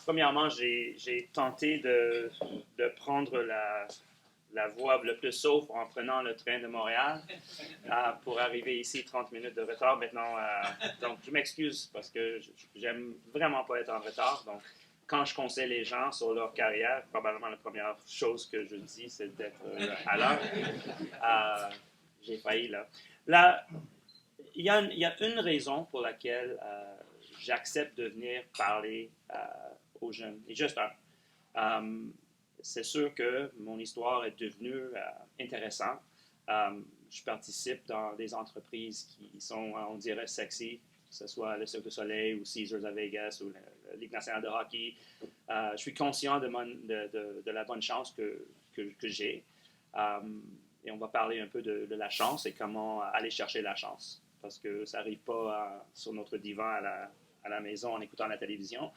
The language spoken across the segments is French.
Premièrement, j'ai tenté de prendre la voie le plus sauf en prenant le train de Montréal pour arriver ici 30 minutes de retard. Maintenant, donc je m'excuse parce que j'aime vraiment pas être en retard. Donc, quand je conseille les gens sur leur carrière, probablement la première chose que je dis, c'est d'être à l'heure. J'ai failli là. Là, il y a une raison pour laquelle j'accepte de venir parler aux jeunes. Et juste un. C'est sûr que mon histoire est devenue intéressante. Je participe dans des entreprises qui sont, on dirait, sexy, que ce soit le Cirque du Soleil ou Caesars à Vegas ou la Ligue nationale de hockey. Je suis conscient de la bonne chance que j'ai. Et on va parler un peu de la chance et comment aller chercher la chance. Parce que ça n'arrive pas sur notre divan à la maison en écoutant la télévision.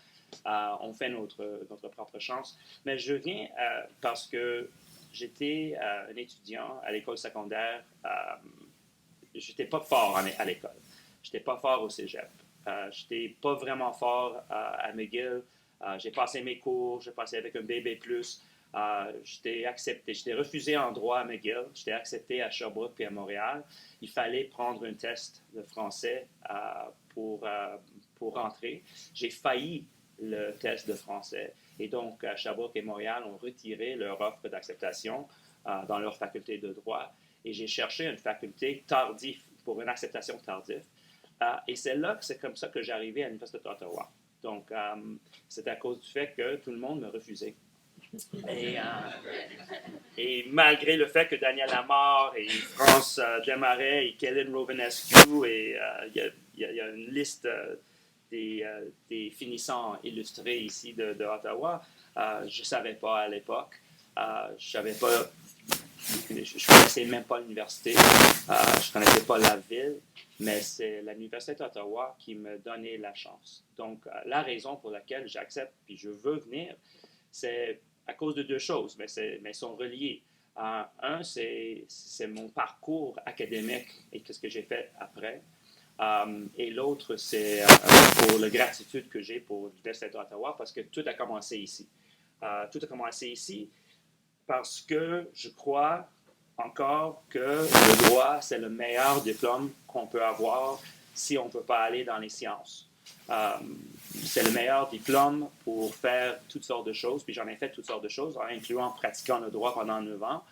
On fait notre propre chance. Mais je viens parce que j'étais un étudiant à l'école secondaire. Je n'étais pas fort à l'école. Je n'étais pas fort au cégep. Je n'étais pas vraiment fort à McGill. J'ai passé mes cours, j'ai passé avec un BB+. J'étais refusé en droit à McGill. J'étais accepté à Sherbrooke et à Montréal. Il fallait prendre un test de français pour rentrer. J'ai failli le test de français. Et donc, Sherbrooke et Montréal ont retiré leur offre d'acceptation dans leur faculté de droit. Et j'ai cherché une faculté tardive pour une acceptation tardive. Et c'est là que c'est comme ça que j'arrivais à l'Université d'Ottawa. Donc, c'est à cause du fait que tout le monde me refusait. Et malgré le fait que Daniel Lamar et France Desmarais et Kellen Rovanescu, et il y a une liste des finissants illustrés ici de Ottawa, je ne savais pas à l'époque. Je savais pas, je ne connaissais même pas l'université, je ne connaissais pas la ville, mais c'est l'Université d'Ottawa qui me donnait la chance. Donc, la raison pour laquelle j'accepte puis je veux venir, c'est à cause de deux choses, mais sont reliées. Un, c'est mon parcours académique et ce que j'ai fait après. Et l'autre, c'est pour la gratitude que j'ai pour l'Université d'Ottawa parce que tout a commencé ici. Tout a commencé ici parce que je crois encore que le droit, c'est le meilleur diplôme qu'on peut avoir si on ne peut pas aller dans les sciences. C'est le meilleur diplôme pour faire toutes sortes de choses, puis j'en ai fait toutes sortes de choses, en incluant pratiquant le droit pendant 9 ans.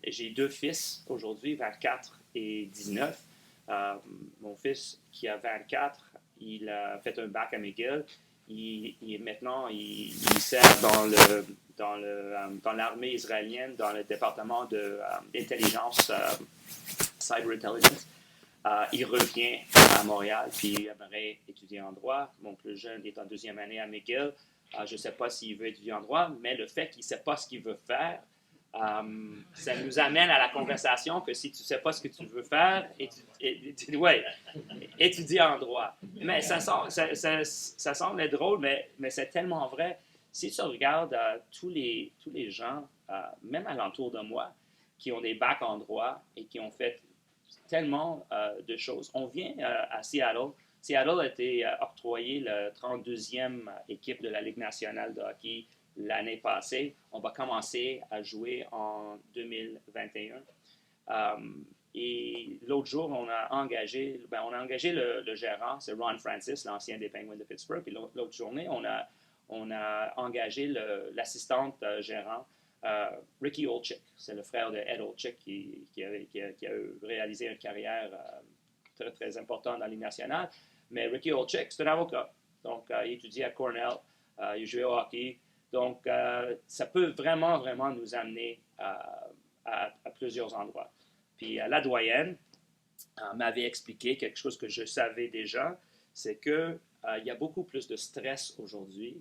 Et j'ai deux fils aujourd'hui, 24 et 19. Mon fils qui a 24, il a fait un bac à McGill. Maintenant, il sert dans l'armée israélienne, dans le département d'intelligence, cyber intelligence. Il revient à Montréal, puis il aimerait étudier en droit. Mon plus jeune est en deuxième année à McGill. Je ne sais pas s'il veut étudier en droit, mais le fait qu'il ne sait pas ce qu'il veut faire, ça nous amène à la conversation que si tu ne sais pas ce que tu veux faire, étudie en droit. Mais ça semble drôle, mais c'est tellement vrai. Si tu regardes tous les gens, même alentour de moi, qui ont des bacs en droit et qui ont fait tellement de choses. On vient à Seattle. Seattle a été octroyé la 32e équipe de la Ligue nationale de hockey l'année passée. On va commencer à jouer en 2021. Et l'autre jour, on a engagé le gérant, c'est Ron Francis, l'ancien des Penguins de Pittsburgh. Puis l'autre journée, on a engagé l'assistante gérant, Ricky Olczyk. C'est le frère de Ed Olczyk qui a réalisé une carrière très, très importante dans la Ligue nationale. Mais Ricky Olczyk, c'est un avocat. Donc, il étudie à Cornell, il joue au hockey. Donc, ça peut vraiment, vraiment nous amener à plusieurs endroits. Puis, la doyenne m'avait expliqué quelque chose que je savais déjà, c'est qu'il y a beaucoup plus de stress aujourd'hui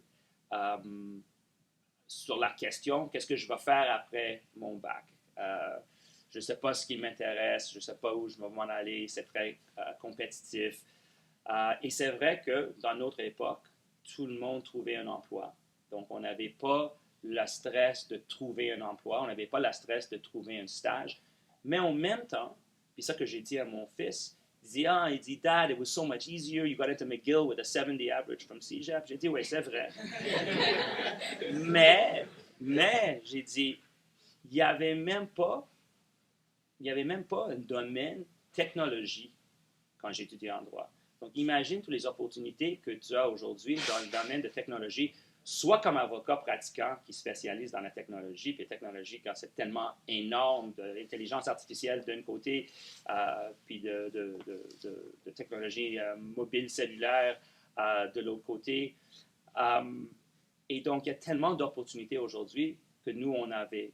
sur la question qu'est-ce que je vais faire après mon bac. Je ne sais pas ce qui m'intéresse, je ne sais pas où je vais m'en aller, c'est très compétitif. Et c'est vrai que dans notre époque, tout le monde trouvait un emploi. Donc, on n'avait pas le stress de trouver un emploi, on n'avait pas le stress de trouver un stage. Mais en même temps, puis ça que j'ai dit à mon fils, il dit, Dad, it was so much easier. You got into McGill with a 70 average from CEGEP. J'ai dit, oui, c'est vrai. mais, j'ai dit, il n'y avait même pas un domaine technologie quand j'étudiais en droit. Donc, imagine toutes les opportunités que tu as aujourd'hui dans le domaine de technologie, soit comme avocat pratiquant qui spécialise dans la technologie, puis la technologie, quand c'est tellement énorme, de l'intelligence artificielle d'un côté, puis de technologie mobile, cellulaire de l'autre côté. Et donc, il y a tellement d'opportunités aujourd'hui que nous, on n'avait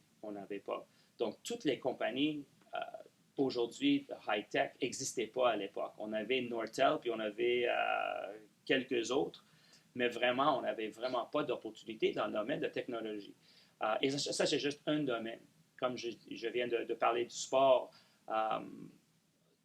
pas. Donc, toutes les compagnies aujourd'hui, high-tech n'existait pas à l'époque. On avait Nortel, puis on avait quelques autres, mais vraiment, on n'avait vraiment pas d'opportunité dans le domaine de technologie. Et ça, c'est juste un domaine. Comme je viens de parler du sport,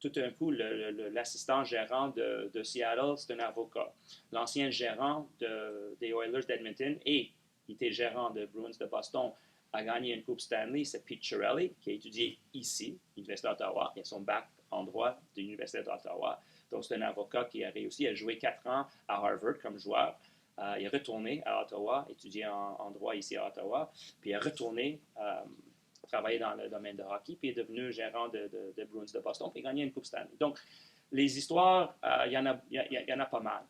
tout d'un coup, l'assistant gérant de Seattle, c'est un avocat. L'ancien gérant des Oilers d'Edmonton, et il était gérant de Bruins de Boston, a gagné une Coupe Stanley, c'est Pete Chiarelli, qui a étudié ici, à l'Université d'Ottawa. Il a son bac en droit de l'Université d'Ottawa. Donc, c'est un avocat qui a réussi à jouer 4 ans à Harvard comme joueur. Il est retourné à Ottawa, étudié en droit ici à Ottawa, puis il est retourné travailler dans le domaine de hockey, puis il est devenu gérant de Bruins de Boston, puis il a gagné une Coupe Stanley. Donc, les histoires, il y en a pas mal.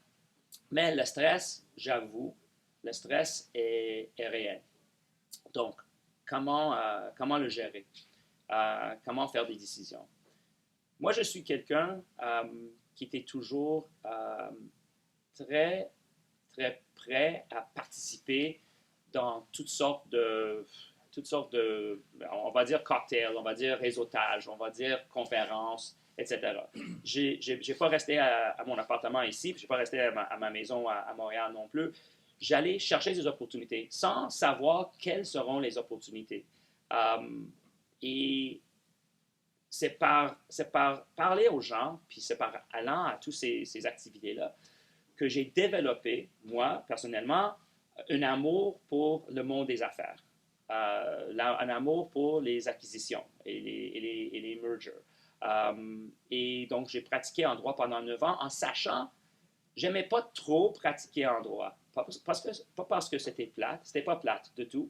Mais le stress, j'avoue, le stress est réel. Donc, comment le gérer? Comment faire des décisions? Moi, je suis quelqu'un qui était toujours très, très prêt à participer dans toutes sortes de, on va dire cocktails, on va dire réseautage, on va dire conférences, etc. J'ai pas resté à mon appartement ici, puis j'ai pas resté à ma maison à Montréal non plus. J'allais chercher des opportunités sans savoir quelles seront les opportunités. Et c'est par parler aux gens, puis c'est par allant à toutes ces activités-là, que j'ai développé, moi, personnellement, un amour pour le monde des affaires, un amour pour les acquisitions et les mergers. Et donc, j'ai pratiqué en droit pendant 9 ans en sachant, j'aimais pas trop pratiquer en droit. Pas parce que c'était pas plate du tout.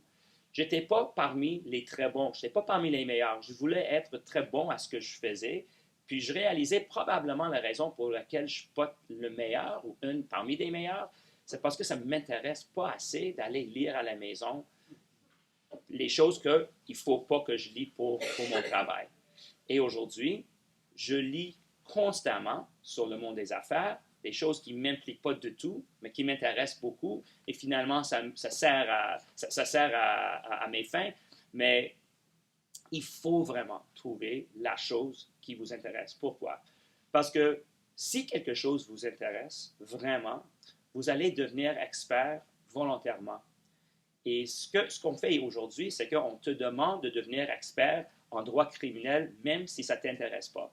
J'étais pas parmi les très bons, j'étais pas parmi les meilleurs. Je voulais être très bon à ce que je faisais. Puis je réalisais probablement la raison pour laquelle je ne suis pas le meilleur ou une parmi les meilleurs, c'est parce que ça ne m'intéresse pas assez d'aller lire à la maison les choses qu'il ne faut pas que je lis pour mon travail. Et aujourd'hui, je lis constamment sur le monde des affaires, des choses qui ne m'impliquent pas du tout, mais qui m'intéressent beaucoup. Et finalement, ça sert à mes fins. Mais il faut vraiment trouver la chose qui vous intéresse. Pourquoi? Parce que si quelque chose vous intéresse vraiment, vous allez devenir expert volontairement. Et ce qu'on fait aujourd'hui, c'est qu'on te demande de devenir expert en droit criminel, même si ça ne t'intéresse pas.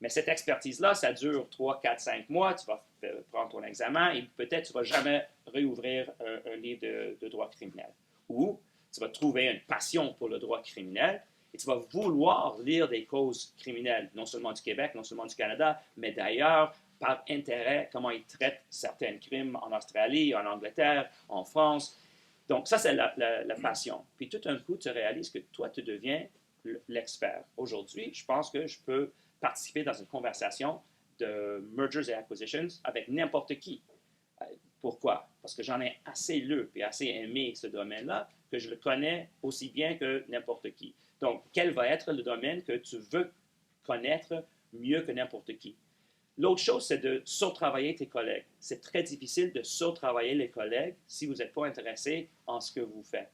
Mais cette expertise-là, ça dure 3, 4, 5 mois. Tu vas prendre ton examen et peut-être tu ne vas jamais réouvrir un livre de droit criminel. Ou tu vas trouver une passion pour le droit criminel et tu vas vouloir lire des causes criminelles, non seulement du Québec, non seulement du Canada, mais d'ailleurs, par intérêt, comment ils traitent certains crimes en Australie, en Angleterre, en France. Donc, ça, c'est la passion. Puis tout d'un coup, tu réalises que toi, tu deviens l'expert. Aujourd'hui, je pense que je peux participer dans une conversation de mergers et acquisitions avec n'importe qui. Pourquoi? Parce que j'en ai assez lu et assez aimé ce domaine-là que je le connais aussi bien que n'importe qui. Donc, quel va être le domaine que tu veux connaître mieux que n'importe qui? L'autre chose, c'est de surtravailler tes collègues. C'est très difficile de surtravailler les collègues si vous n'êtes pas intéressé en ce que vous faites.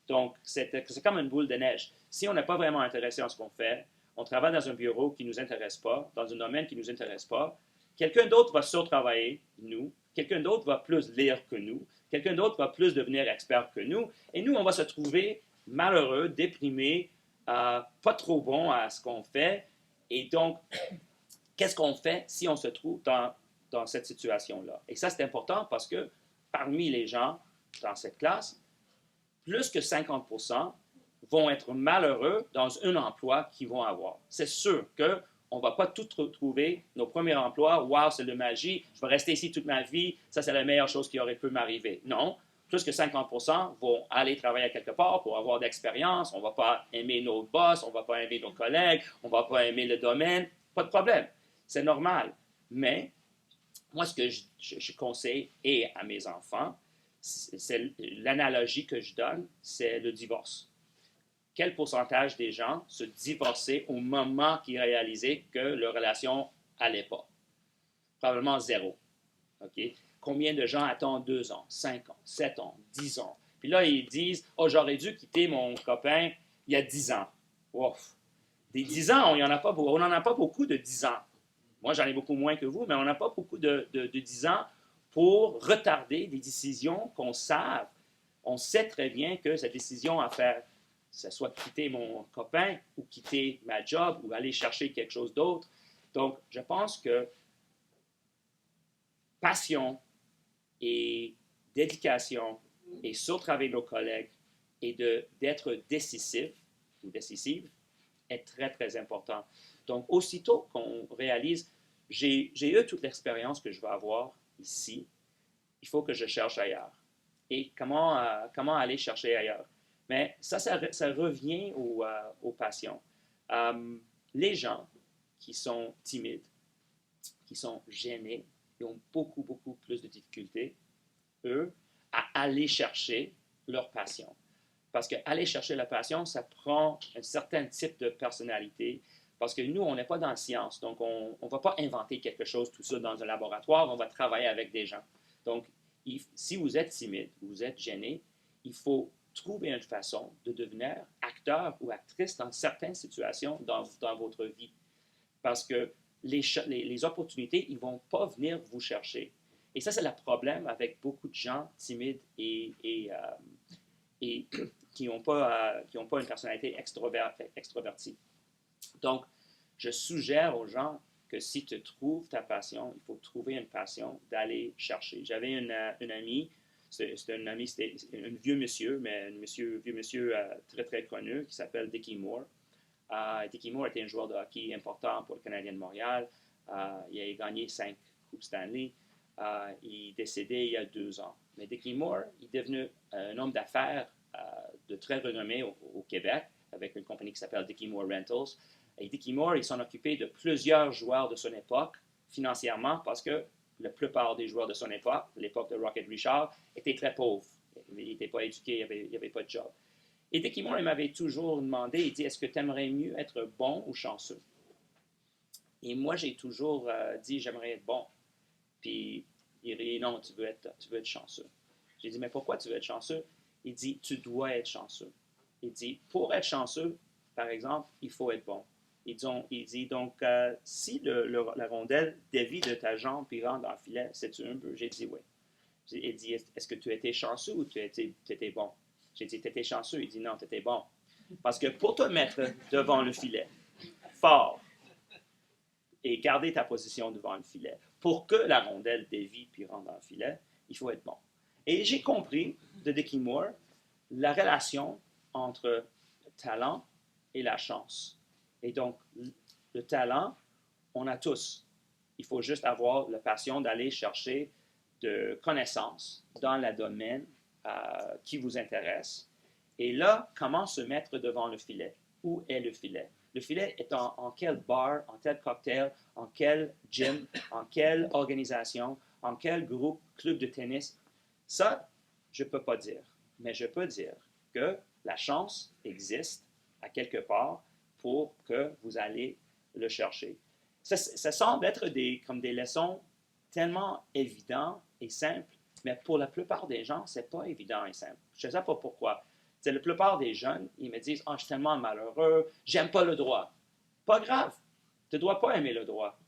Donc, c'est comme une boule de neige. Si on n'est pas vraiment intéressé en ce qu'on fait, on travaille dans un bureau qui ne nous intéresse pas, dans un domaine qui ne nous intéresse pas, quelqu'un d'autre va surtravailler nous, quelqu'un d'autre va plus lire que nous, quelqu'un d'autre va plus devenir expert que nous, et nous, on va se trouver malheureux, déprimés, pas trop bons à ce qu'on fait, et donc, qu'est-ce qu'on fait si on se trouve dans cette situation-là? Et ça, c'est important parce que parmi les gens dans cette classe, plus que 50% vont être malheureux dans un emploi qu'ils vont avoir. C'est sûr que on ne va pas tout retrouver. Nos premiers emplois, wow, c'est de magie, je vais rester ici toute ma vie, ça c'est la meilleure chose qui aurait pu m'arriver. Non, plus que 50% vont aller travailler à quelque part pour avoir d'expérience, on ne va pas aimer nos boss, on ne va pas aimer nos collègues, on ne va pas aimer le domaine, pas de problème, c'est normal. Mais moi, ce que je conseille et à mes enfants, c'est l'analogie que je donne, c'est le divorce. Quel pourcentage des gens se divorçaient au moment qu'ils réalisaient que leur relation n'allait pas? Probablement zéro. Okay? Combien de gens attendent 2 ans, 5 ans, 7 ans, 10 ans? Puis là, ils disent, oh, j'aurais dû quitter mon copain il y a 10 ans. Ouf. Des 10 ans, on n'en a pas beaucoup de 10 ans. Moi, j'en ai beaucoup moins que vous, mais on n'a pas beaucoup de 10 ans pour retarder des décisions qu'on sait. On sait très bien que cette décision à faire, que ce soit quitter mon copain ou quitter ma job ou aller chercher quelque chose d'autre. Donc, je pense que passion et dédication et surtout avec nos collègues et d'être décisif ou décisive est très, très important. Donc, aussitôt qu'on réalise, j'ai eu toute l'expérience que je vais avoir ici, il faut que je cherche ailleurs. Et comment aller chercher ailleurs? Mais ça revient aux passions. Les gens qui sont timides, qui sont gênés, ils ont beaucoup, beaucoup plus de difficultés, eux, à aller chercher leur passion. Parce qu'aller chercher la passion, ça prend un certain type de personnalité. Parce que nous, on n'est pas dans la science. Donc, on ne va pas inventer quelque chose tout ça dans un laboratoire. On va travailler avec des gens. Donc, si vous êtes timide, vous êtes gêné, il faut trouver une façon de devenir acteur ou actrice dans certaines situations dans votre vie. Parce que les opportunités, ils ne vont pas venir vous chercher. Et ça, c'est le problème avec beaucoup de gens timides et qui n'ont pas une personnalité extrovertie. Donc, je suggère aux gens que si tu trouves ta passion, il faut trouver une passion d'aller chercher. J'avais une amie, c'était un vieux monsieur, mais un vieux monsieur très, très connu qui s'appelle Dickie Moore. Dickie Moore était un joueur de hockey important pour le Canadien de Montréal. Il a gagné 5 Coupes Stanley. Il est décédé il y a 2 ans. Mais Dickie Moore est devenu un homme d'affaires de très renommé au Québec avec une compagnie qui s'appelle Dickie Moore Rentals. Et Dickie Moore, il s'en occupait de plusieurs joueurs de son époque financièrement parce que la plupart des joueurs de son époque, l'époque de Rocket Richard, étaient très pauvres. Ils n'étaient pas éduqués, il n'y avait pas de job. Et Dickie Moore, il m'avait toujours demandé, il dit, est-ce que tu aimerais mieux être bon ou chanceux? Et moi, j'ai toujours dit, j'aimerais être bon. Puis il dit, non, tu veux être chanceux. J'ai dit, mais pourquoi tu veux être chanceux? Il dit, tu dois être chanceux. Il dit, pour être chanceux, par exemple, il faut être bon. Il dit donc, si la rondelle dévie de ta jambe et rentre dans le filet, c'est-tu un peu? J'ai dit oui. Il dit, est-ce que tu étais chanceux ou tu étais bon? J'ai dit, tu étais chanceux. Il dit, non, tu étais bon. Parce que pour te mettre devant le filet, fort, et garder ta position devant le filet, pour que la rondelle dévie puis rentre dans le filet, il faut être bon. Et j'ai compris de Dickie Moore la relation entre le talent et la chance. Et donc, le talent, on a tous. Il faut juste avoir la passion d'aller chercher de connaissances dans le domaine qui vous intéresse. Et là, comment se mettre devant le filet? Où est le filet? Le filet est en quel bar, en quel cocktail, en quel gym, en quelle organisation, en quel groupe, club de tennis. Ça, je ne peux pas dire. Mais je peux dire que la chance existe à quelque part pour que vous allez le chercher. Ça semble être comme des leçons tellement évidentes et simples, mais pour la plupart des gens, ce n'est pas évident et simple. Je ne sais pas pourquoi. La plupart des jeunes, ils me disent « Ah, je suis tellement malheureux, j'aime pas le droit. » Pas grave, tu ne dois pas aimer le droit.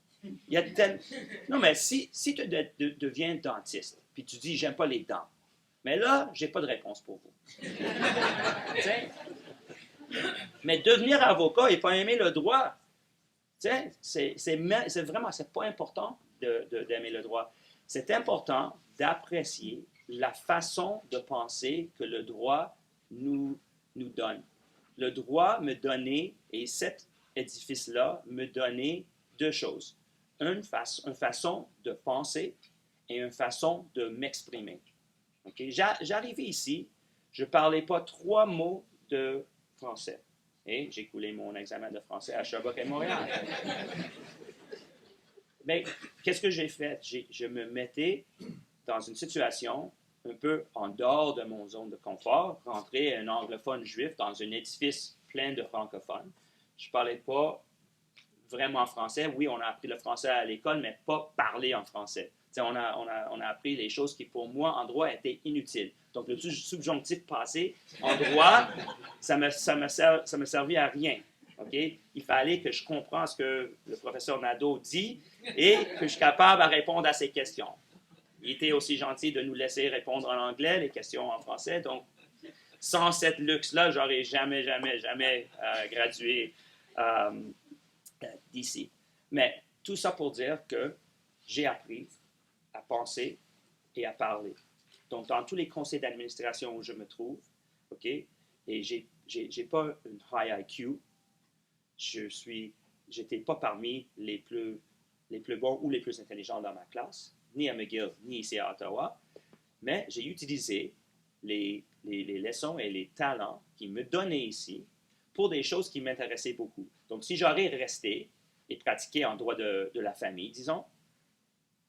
Non, mais si tu deviens dentiste, puis tu dis « J'aime pas les dents », mais là, je n'ai pas de réponse pour vous. Mais devenir avocat et pas aimer le droit, c'est pas important d'aimer le droit. C'est important d'apprécier la façon de penser que le droit nous donne. Le droit me donnait, et cet édifice-là me donnait deux choses. Une façon de penser et une façon de m'exprimer. Okay? J'arrivais ici, je ne parlais pas 3 mots de français. Et j'ai coulé mon examen de français à Sherbrooke et Montréal. Mais qu'est-ce que j'ai fait? Je me mettais dans une situation un peu en dehors de mon zone de confort, rentrer un anglophone juif dans un édifice plein de francophones. Je ne parlais pas vraiment français. Oui, on a appris le français à l'école, mais pas parler en français. On a appris les choses qui, pour moi, en droit, étaient inutiles. Donc, le subjonctif passé, en droit, ça me servait à rien. Okay? Il fallait que je comprenne ce que le professeur Nadeau dit et que je suis capable de répondre à ses questions. Il était aussi gentil de nous laisser répondre en anglais, les questions en français. Donc, sans cette luxe-là, j'aurais jamais gradué d'ici. Mais tout ça pour dire que j'ai appris à penser et à parler. Donc, dans tous les conseils d'administration où je me trouve, OK, et j'ai pas une high IQ, j'étais pas parmi les plus bons ou les plus intelligents dans ma classe, ni à McGill, ni ici à Ottawa, mais j'ai utilisé les leçons et les talents qu'ils me donnaient ici pour des choses qui m'intéressaient beaucoup. Donc, si j'aurais resté et pratiqué en droit de la famille, disons,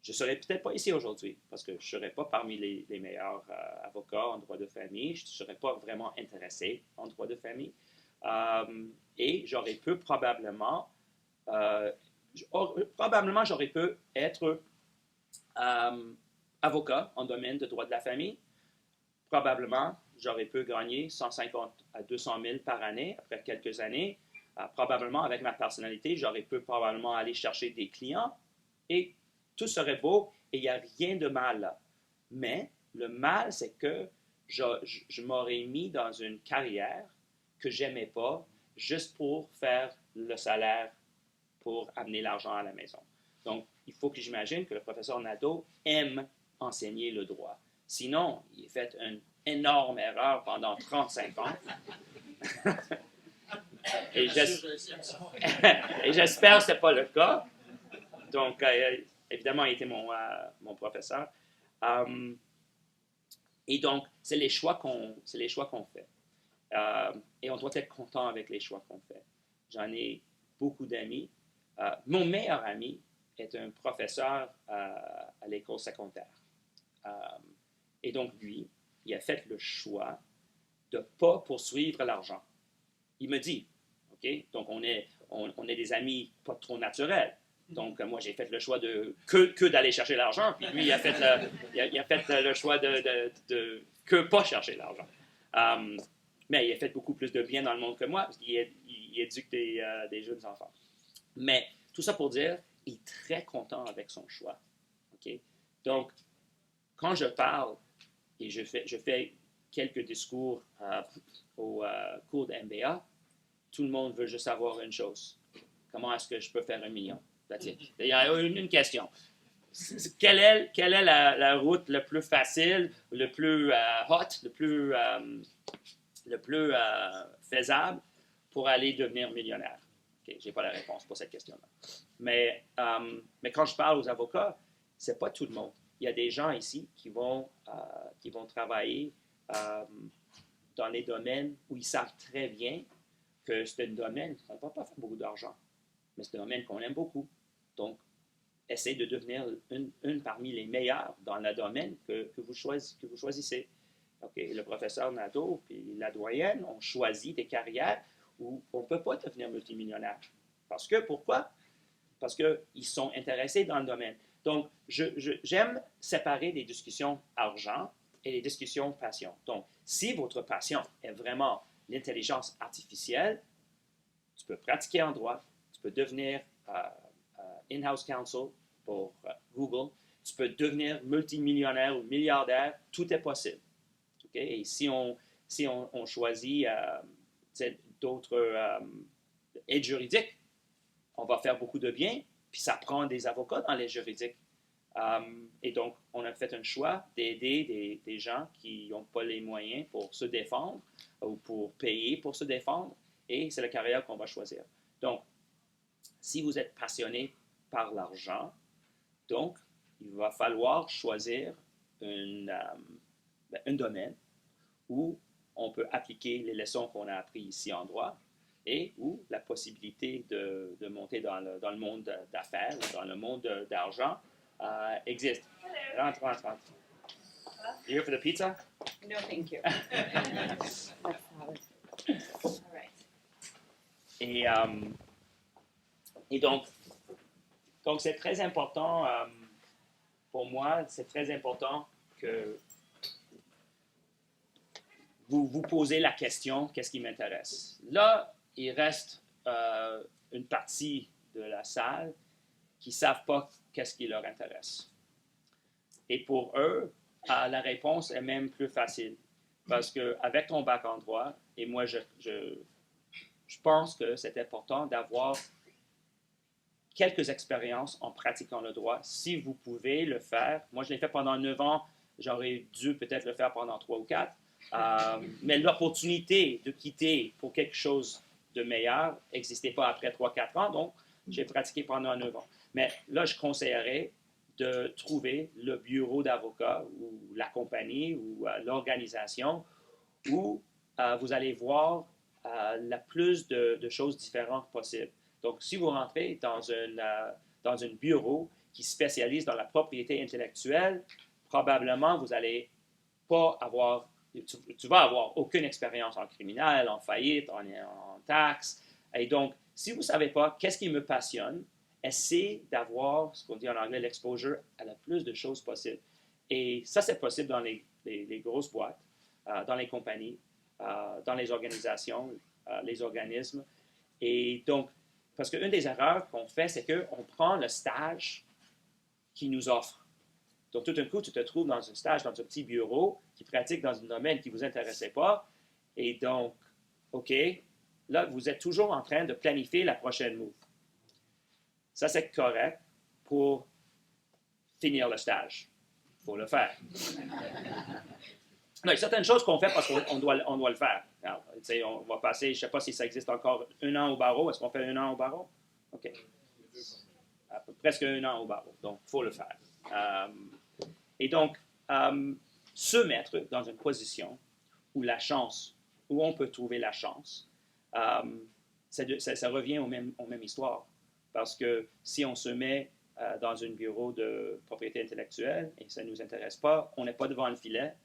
je ne serais peut-être pas ici aujourd'hui parce que je ne serais pas parmi les meilleurs avocats en droit de famille. Je ne serais pas vraiment intéressé en droit de famille. Et j'aurais pu probablement j'aurais pu être avocat en domaine de droit de la famille. Probablement, j'aurais pu gagner 150 à 200 000 par année après quelques années. Probablement, avec ma personnalité, j'aurais pu probablement aller chercher des clients et tout serait beau et il n'y a rien de mal là. Mais le mal, c'est que je m'aurais mis dans une carrière que je n'aimais pas juste pour faire le salaire pour amener l'argent à la maison. Donc, il faut que j'imagine que le professeur Nadeau aime enseigner le droit. Sinon, il a fait une énorme erreur pendant 35 ans. Et j'espère que ce n'est pas le cas. Donc, évidemment, il était mon professeur. Et donc, c'est les choix qu'on fait. Et on doit être content avec les choix qu'on fait. J'en ai beaucoup d'amis. Mon meilleur ami est un professeur à l'école secondaire. Et donc, lui, il a fait le choix de ne pas poursuivre l'argent. Il me dit, OK, donc on est des amis pas trop naturels. Donc, moi, j'ai fait le choix de que d'aller chercher l'argent, puis lui, il a fait le choix de que pas chercher l'argent. Mais il a fait beaucoup plus de bien dans le monde que moi, parce qu'il éduque des jeunes enfants. Mais tout ça pour dire, il est très content avec son choix. Okay? Donc, quand je parle et je fais quelques discours au cours de MBA, tout le monde veut juste savoir une chose. Comment est-ce que je peux faire 1 million? Il y a une question. Quelle est la route la plus facile, le plus hot, le plus faisable pour aller devenir millionnaire? Okay, je n'ai pas la réponse pour cette question-là. Mais quand je parle aux avocats, ce n'est pas tout le monde. Il y a des gens ici qui vont travailler dans les domaines où ils savent très bien que c'est un domaine qu'on ne va pas faire beaucoup d'argent, mais c'est un domaine qu'on aime beaucoup. Donc, essayez de devenir une parmi les meilleurs dans le domaine que vous choisissez. Okay, le professeur Nadeau et la doyenne ont choisi des carrières où on ne peut pas devenir multimillionnaire. Pourquoi? Parce qu'ils sont intéressés dans le domaine. Donc, j'aime séparer les discussions argent et les discussions passion. Donc, si votre passion est vraiment l'intelligence artificielle, tu peux pratiquer en droit, tu peux devenir in-house counsel pour Google, tu peux devenir multimillionnaire ou milliardaire, tout est possible. Okay? Et si on choisit d'autres aides juridiques, on va faire beaucoup de bien, puis ça prend des avocats dans les juridiques. Et donc, on a fait un choix d'aider des gens qui n'ont pas les moyens pour se défendre ou pour payer pour se défendre, et c'est la carrière qu'on va choisir. Donc, si vous êtes passionné par l'argent. Donc, il va falloir choisir un domaine où on peut appliquer les leçons qu'on a apprises ici en droit et où la possibilité de monter dans le monde d'affaires, dans le monde d'argent, existe. Rentre. You here for the pizza? No, thank you. That's solid. All right. Et donc c'est très important pour moi, c'est très important que vous posez la question, qu'est-ce qui m'intéresse? Là, il reste une partie de la salle qui ne savent pas qu'est-ce qui leur intéresse. Et pour eux, la réponse est même plus facile. Parce qu'avec ton bac en droit, et moi, je pense que c'est important d'avoir quelques expériences en pratiquant le droit. Si vous pouvez le faire, moi, je l'ai fait pendant 9 ans, j'aurais dû peut-être le faire pendant 3 ou 4. Mais l'opportunité de quitter pour quelque chose de meilleur n'existait pas après 3-4 ans, donc j'ai pratiqué pendant 9 ans. Mais là, je conseillerais de trouver le bureau d'avocat ou la compagnie ou l'organisation où vous allez voir la plus de choses différentes possibles. Donc, si vous rentrez dans un bureau qui spécialise dans la propriété intellectuelle, probablement vous n'allez pas avoir, tu vas avoir aucune expérience en criminel, en faillite, en taxes. Et donc, si vous ne savez pas qu'est-ce qui me passionne, essayez d'avoir ce qu'on dit en anglais l'exposure à la plus de choses possibles. Et ça, c'est possible dans les grosses boîtes, dans les compagnies, dans les organisations, les organismes. Et donc, parce qu'une des erreurs qu'on fait, c'est qu'on prend le stage qui nous offre. Donc, tout d'un coup, tu te trouves dans un stage, dans un petit bureau qui pratique dans un domaine qui ne vous intéressait pas. Et donc, OK, là, vous êtes toujours en train de planifier la prochaine move. Ça, c'est correct pour finir le stage. Il faut le faire. Non, il y a certaines choses qu'on fait parce qu'on doit le faire. Alors, on va passer, je ne sais pas si ça existe encore, 1 an au barreau. Est-ce qu'on fait 1 an au barreau? OK. Presque 1 an au barreau. Donc, il faut le faire. Et donc, se mettre dans une position où on peut trouver la chance, ça revient aux mêmes histoires. Parce que si on se met dans un bureau de propriété intellectuelle et ça ne nous intéresse pas, on n'est pas devant le filet.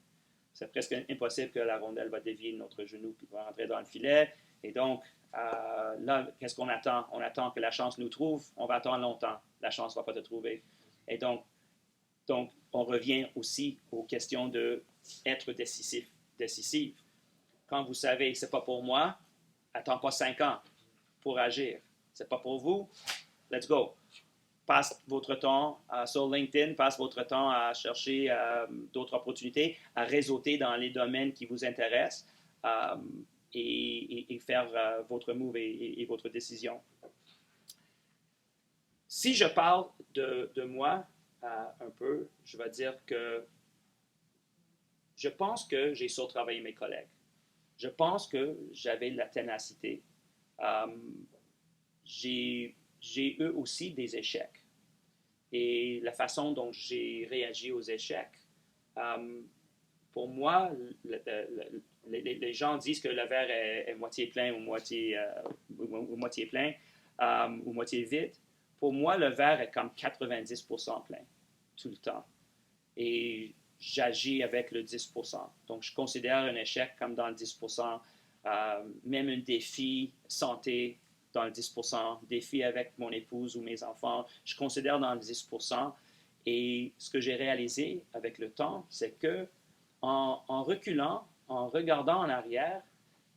C'est presque impossible que la rondelle va dévier notre genou puis va rentrer dans le filet. Et donc, là, qu'est-ce qu'on attend? On attend que la chance nous trouve. On va attendre longtemps. La chance ne va pas te trouver. Et donc, on revient aussi aux questions d'être décisif. Quand vous savez, ce n'est pas pour moi, attends pas 5 ans pour agir. Ce n'est pas pour vous, let's go. Passe votre temps sur LinkedIn, passe votre temps à chercher d'autres opportunités, à réseauter dans les domaines qui vous intéressent et faire votre move et votre décision. Si je parle de moi un peu, je vais dire que je pense que j'ai surtravaillé mes collègues. Je pense que j'avais de la ténacité. J'ai eu aussi des échecs. Et la façon dont j'ai réagi aux échecs, pour moi, les gens disent que le verre est moitié plein ou moitié plein ou moitié vide. Pour moi, le verre est comme 90% plein tout le temps. Et j'agis avec le 10%. Donc, je considère un échec comme dans le 10%, même un défi santé dans le 10%, défi avec mon épouse ou mes enfants, je considère dans le 10%. Et ce que j'ai réalisé avec le temps, c'est que en reculant, en regardant en arrière,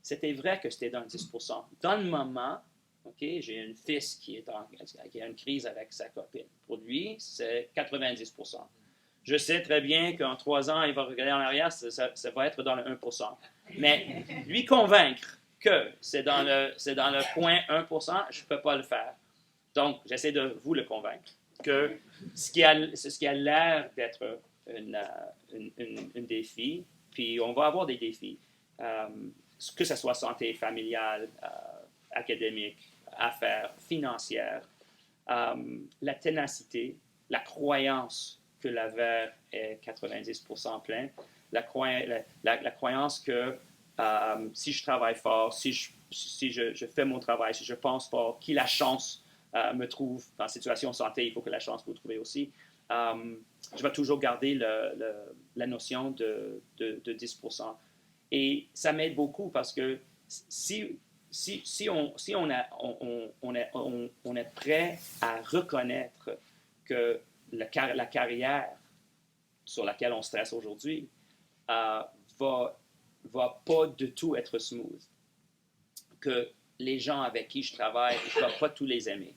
c'était vrai que c'était dans le 10%. Dans le moment, j'ai un fils qui a une crise avec sa copine. Pour lui, c'est 90%. Je sais très bien qu'en 3 ans, il va regarder en arrière, ça va être dans le 1%. Mais lui convaincre que c'est dans le 0,1%, je ne peux pas le faire. Donc, j'essaie de vous le convaincre que ce qui a l'air d'être un défi, puis on va avoir des défis, que ce soit santé familiale, académique, affaires, financières, la ténacité, la croyance que le verre est 90% plein, la croyance que si je travaille fort, si je fais mon travail, si je pense fort, qui la chance me trouve dans la situation santé, il faut que la chance vous trouve aussi. Je vais toujours garder la notion de 10%. Et ça m'aide beaucoup parce que si on est prêt à reconnaître que la carrière sur laquelle on stresse aujourd'hui va pas du tout être smooth, que les gens avec qui je travaille, je ne vais pas tous les aimer,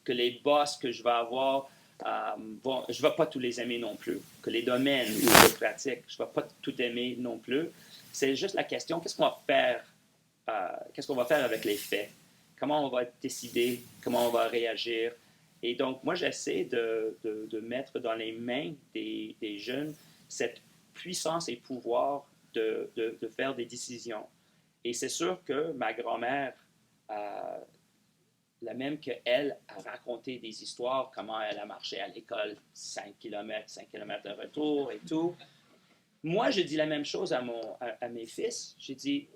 que les boss que je vais avoir, je ne vais pas tous les aimer non plus, que les domaines où je pratique, je ne vais pas tout aimer non plus. C'est juste la question, qu'est-ce qu'on va faire avec les faits? Comment on va décider? Comment on va réagir? Et donc, moi, j'essaie de mettre dans les mains des jeunes cette puissance et pouvoir de faire des décisions. Et c'est sûr que ma grand-mère, la même qu'elle, a raconté des histoires, comment elle a marché à l'école 5 km de retour et tout. Moi, je dis la même chose à mes fils. J'ai dit,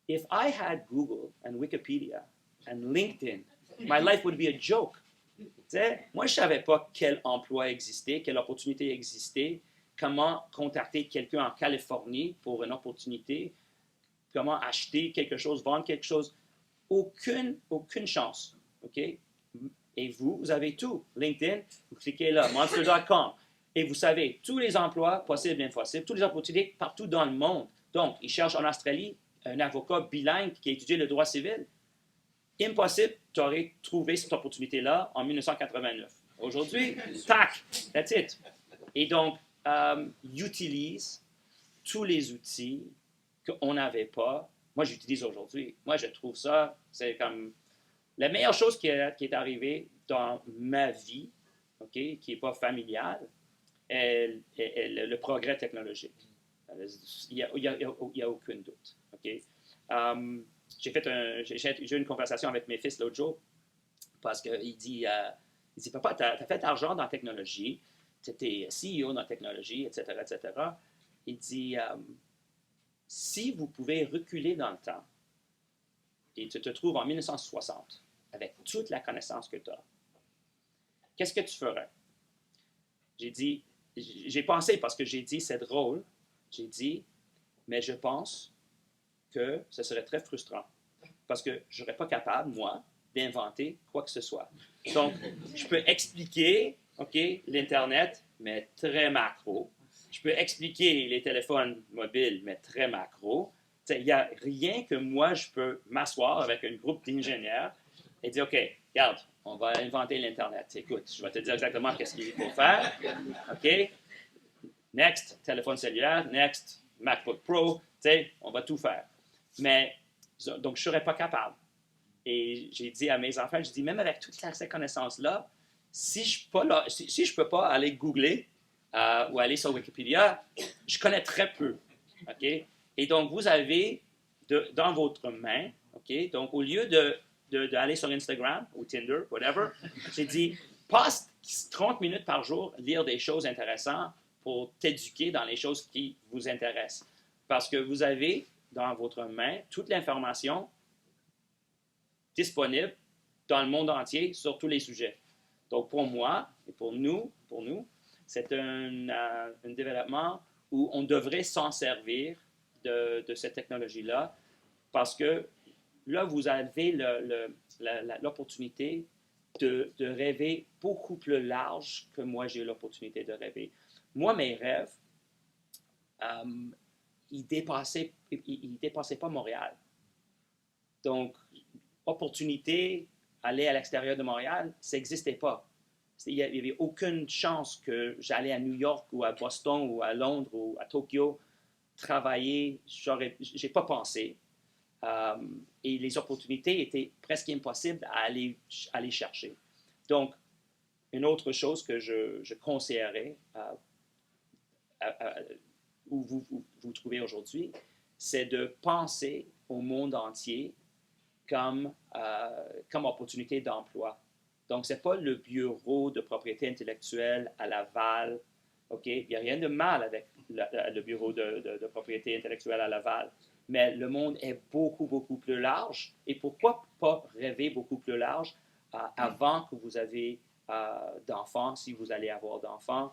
if I had Google and Wikipedia and LinkedIn, my life would be a joke. T'sais, moi, je ne savais pas quel emploi existait, quelle opportunité existait, comment contacter quelqu'un en Californie pour une opportunité, comment acheter quelque chose, vendre quelque chose. Aucune chance. OK? Et vous avez tout. LinkedIn, vous cliquez là, monster.com, et vous savez tous les emplois possibles et impossibles, toutes les opportunités partout dans le monde. Donc, ils cherchent en Australie un avocat bilingue qui a étudié le droit civil. Impossible, tu aurais trouvé cette opportunité-là en 1989. Aujourd'hui, tac, that's it. Et donc, utilise tous les outils qu'on n'avait pas. Moi, j'utilise aujourd'hui. Moi, je trouve ça, c'est comme la meilleure chose qui est arrivée dans ma vie, OK, qui n'est pas familiale, est le progrès technologique. Il n'y a aucun doute. OK? J'ai eu une conversation avec mes fils l'autre jour parce qu'il dit, papa, tu as fait d'argent dans la technologie, tu étais CEO dans la technologie, etc., etc. Il dit, si vous pouvez reculer dans le temps et tu te trouves en 1960 avec toute la connaissance que tu as, qu'est-ce que tu ferais? J'ai pensé parce que j'ai dit, c'est drôle, j'ai dit, mais je pense que ce serait très frustrant parce que je ne serais pas capable, moi, d'inventer quoi que ce soit. Donc, je peux expliquer, OK, l'Internet, mais très macro. Je peux expliquer les téléphones mobiles, mais très macro. Il n'y a rien que moi, je peux m'asseoir avec un groupe d'ingénieurs et dire, OK, regarde, on va inventer l'Internet. Écoute, je vais te dire exactement qu'est-ce qu'il faut faire. OK? Next, téléphone cellulaire. Next, MacBook Pro. On va tout faire. Mais, donc, je ne serais pas capable. Et j'ai dit à mes enfants, je dis, même avec toutes ces connaissances-là, si je ne peux pas aller googler ou aller sur Wikipédia, je connais très peu. OK? Et donc, vous avez dans votre main, OK? Donc, au lieu d'aller sur Instagram ou Tinder, whatever, j'ai dit, passe 30 minutes par jour, lire des choses intéressantes pour t'éduquer dans les choses qui vous intéressent. Parce que vous avez dans votre main toute l'information disponible dans le monde entier sur tous les sujets. Donc, pour moi et pour nous, c'est un développement où on devrait s'en servir de cette technologie-là parce que là, vous avez l'opportunité de rêver beaucoup plus large que moi, j'ai eu l'opportunité de rêver. Moi, mes rêves, ils dépassaient pas Montréal. Donc, opportunité, aller à l'extérieur de Montréal, ça n'existait pas. Il n'y avait aucune chance que j'allais à New York ou à Boston ou à Londres ou à Tokyo travailler. Je n'ai pas pensé. Et les opportunités étaient presque impossibles à aller chercher. Donc, une autre chose que je conseillerais où vous trouvez aujourd'hui, c'est de penser au monde entier comme opportunité d'emploi. Donc, ce n'est pas le bureau de propriété intellectuelle à Laval. OK? Il n'y a rien de mal avec le bureau de propriété intellectuelle à Laval. Mais le monde est beaucoup, beaucoup plus large. Et pourquoi pas rêver beaucoup plus large avant que vous avez d'enfants, si vous allez avoir d'enfants,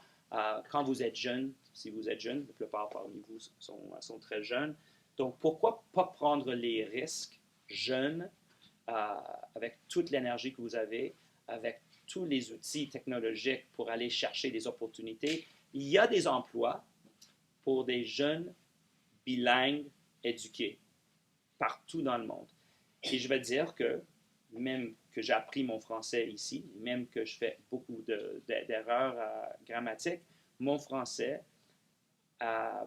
quand vous êtes jeune, si vous êtes jeune, la plupart parmi vous sont très jeunes. Donc, pourquoi pas prendre les risques jeunes avec toute l'énergie que vous avez, avec tous les outils technologiques pour aller chercher des opportunités. Il y a des emplois pour des jeunes bilingues éduqués partout dans le monde. Et je vais dire que même que j'ai appris mon français ici, même que je fais beaucoup d'erreurs grammatiques, mon français a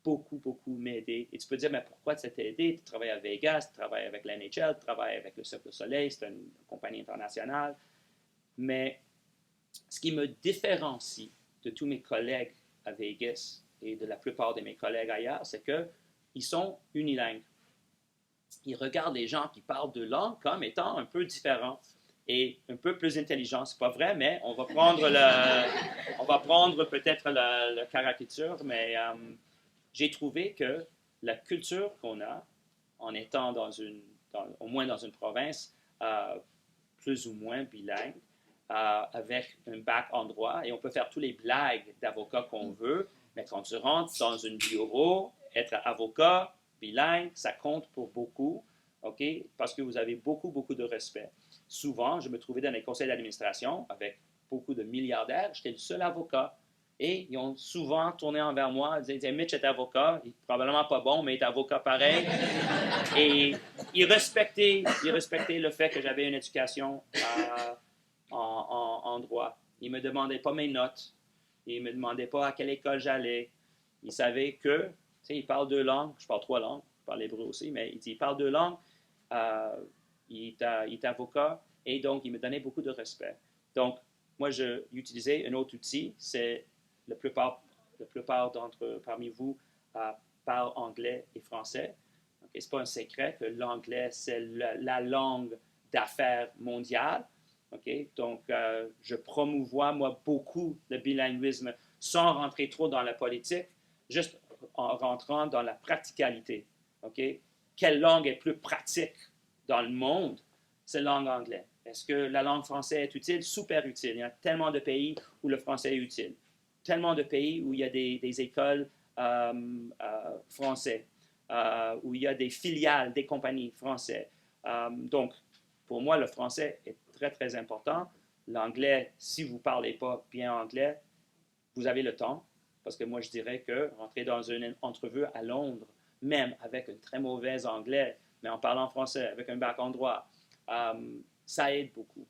beaucoup, beaucoup m'aider. Et tu peux dire, mais pourquoi ça t'a aidé? Tu travailles à Vegas, tu travailles avec la NHL, tu travailles avec le Cirque du Soleil, c'est une compagnie internationale. Mais ce qui me différencie de tous mes collègues à Vegas et de la plupart de mes collègues ailleurs, c'est qu'ils sont unilingues. Ils regardent les gens qui parlent deux langues comme étant un peu différents et un peu plus intelligents. C'est pas vrai, mais on va prendre peut-être la caricature, mais j'ai trouvé que la culture qu'on a en étant au moins dans une province plus ou moins bilingue, avec un bac en droit, et on peut faire tous les blagues d'avocat qu'on veut, mais quand tu rentres dans un bureau, être avocat bilingue, ça compte pour beaucoup, OK? Parce que vous avez beaucoup, beaucoup de respect. Souvent, je me trouvais dans les conseils d'administration avec beaucoup de milliardaires, j'étais le seul avocat. Et ils ont souvent tourné envers moi, ils disaient, Mitch est avocat, il est probablement pas bon, mais il est avocat pareil. Et ils respectaient le fait que j'avais une éducation en droit. Ils ne me demandaient pas mes notes, ils ne me demandaient pas à quelle école j'allais. Ils savaient que, tu sais, ils parlent deux langues, je parle trois langues, je parle hébreu aussi, mais ils parlent deux langues, il est avocat, et donc ils me donnaient beaucoup de respect. Donc, moi, j'ai utilisé un autre outil, c'est la plupart parmi vous parlent anglais et français. Okay? Ce n'est pas un secret que l'anglais, c'est la langue d'affaires mondiale. Okay? Donc, je promouvois, moi, beaucoup le bilinguisme sans rentrer trop dans la politique, juste en rentrant dans la practicalité. Okay? Quelle langue est plus pratique dans le monde? C'est la langue anglaise. Est-ce que la langue française est utile? Super utile. Il y a tellement de pays où le français est utile. Tellement de pays où il y a des écoles françaises, où il y a des filiales, des compagnies françaises. Donc, pour moi, le français est très, très important. L'anglais, si vous ne parlez pas bien anglais, vous avez le temps. Parce que moi, je dirais que rentrer dans une entrevue à Londres, même avec un très mauvais anglais, mais en parlant français, avec un bac en droit, ça aide beaucoup.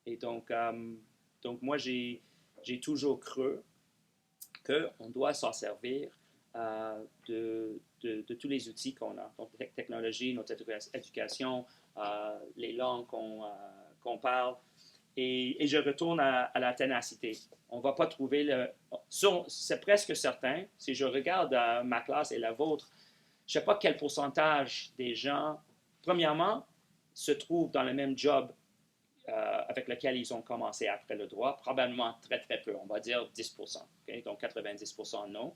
Et donc moi, j'ai toujours cru qu'on doit s'en servir de tous les outils qu'on a. Donc, la technologie, notre éducation, les langues qu'on parle. Et je retourne à la ténacité. On ne va pas trouver c'est presque certain, si je regarde ma classe et la vôtre, je ne sais pas quel pourcentage des gens, premièrement, se trouvent dans le même job avec lequel ils ont commencé après le droit. Probablement très, très peu. On va dire 10%. Okay? Donc 90% non.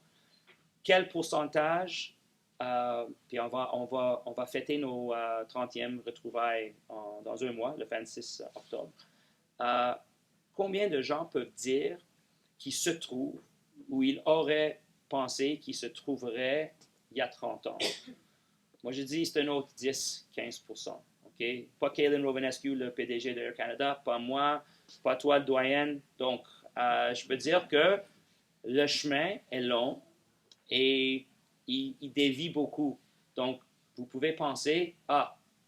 Quel pourcentage, puis on va fêter nos 30e retrouvailles dans un mois, le 26 octobre. Combien de gens peuvent dire qu'ils se trouvent où ils auraient pensé qu'ils se trouveraient il y a 30 ans? Moi, je dis c'est un autre 10-15%. Okay? Pas Calin Romanescu, le PDG de Air Canada, pas moi, pas toi, le doyen. Donc, je peux dire que le chemin est long et il dévie beaucoup. Donc, vous pouvez penser,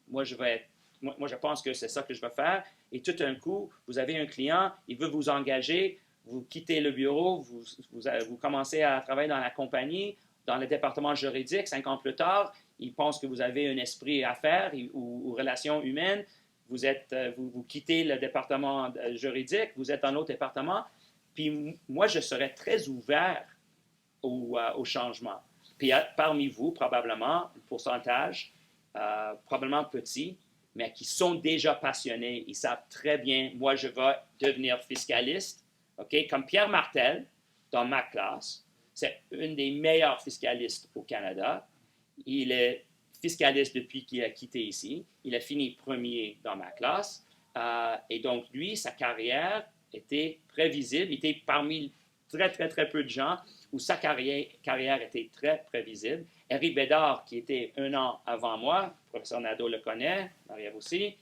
moi, je pense que c'est ça que je vais faire. Et tout d'un coup, vous avez un client, il veut vous engager, vous quittez le bureau, vous commencez à travailler dans la compagnie, dans le département juridique. 5 ans plus tard, il pense que vous avez un esprit affaires ou relations humaines. Vous quittez le département juridique, vous êtes dans un autre département. Puis moi, je serais très ouvert au changement. Puis parmi vous, probablement, un pourcentage, probablement petit, mais qui sont déjà passionnés. Ils savent très bien, moi, je vais devenir fiscaliste. OK? Comme Pierre Martel, dans ma classe, c'est un des meilleurs fiscalistes au Canada. Il est fiscaliste depuis qu'il a quitté ici. Il a fini premier dans ma classe. Et donc, lui, sa carrière était prévisible. Il était parmi très, très, très peu de gens où sa carrière était très prévisible. Eric Bédard, qui était 1 an avant moi, le professeur Nadeau le connaît, Marie-Ève aussi.